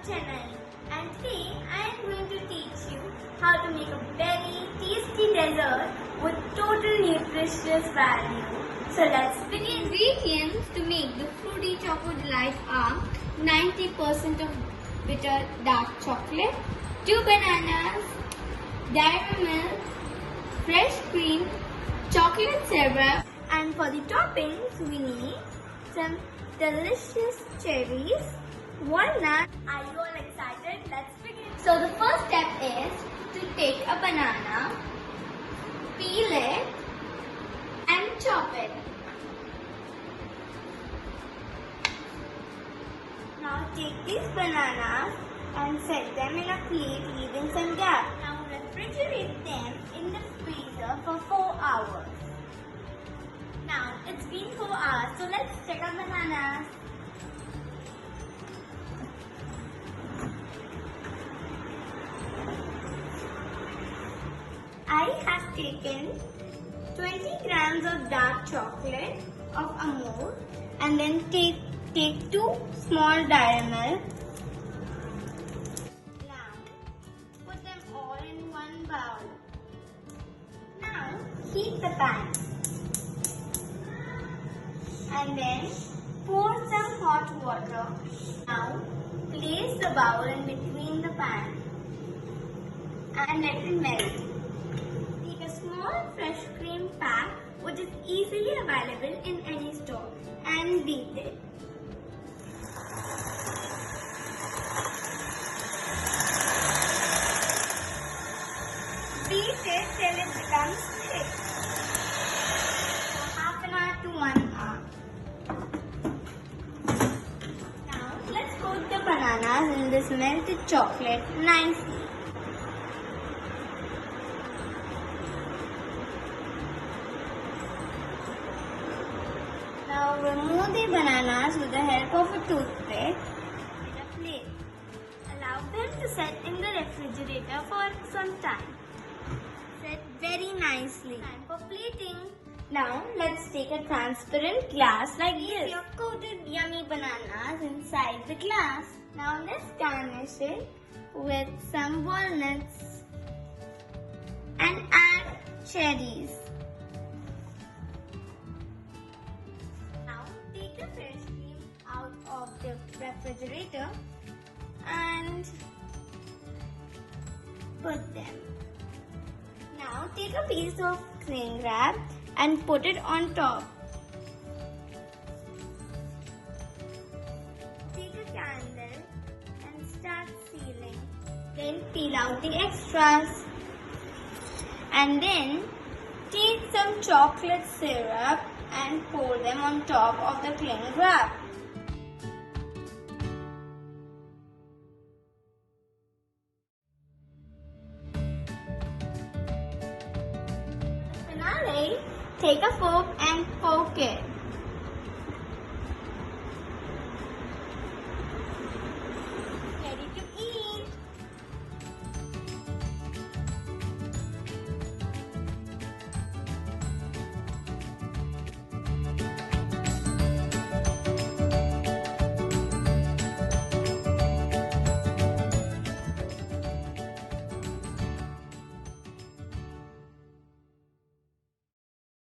Chennai, and today I am going to teach you how to make a very tasty dessert with total nutritious value. So let's begin. Ingredients to make the fruity choco delight are 90% of bitter dark chocolate, 2 bananas, dairy milk, fresh cream, chocolate syrup, and for the toppings we need some delicious cherries, walnut. Are you all excited? Let's begin. So the first step is to take a banana, peel it and chop it. Now take these bananas and set them in a plate leaving some gap. Now refrigerate them in the freezer for 4 hours. Now it's been 4 hours, so let's check our bananas. I have taken 20 grams of dark chocolate of Amul and then take 2 small dairy milk. Now put them all in one bowl. Now heat the pan and then pour some hot water. Now place the bowl in between the pan and let it melt. Take a small fresh cream pack which is easily available in any store and beat it. Beat it till it becomes thick. For half an hour to 1 hour. Now let's coat the bananas in this melted chocolate nicely. Now remove the bananas with the help of a toothpick in a plate. Allow them to set in the refrigerator for some time. Set very nicely. Time for plating. Now let's take a transparent glass like this. Your coated yummy bananas inside the glass. Now let's garnish it with some walnuts and add cherries. Now take the fresh cream out of the refrigerator and put them. Now take a piece of cling wrap and put it on top. Take a candle and start sealing. Then peel out the extras. And then take some chocolate syrup and pour them on top of the cling wrap. Finally, take a fork and poke it.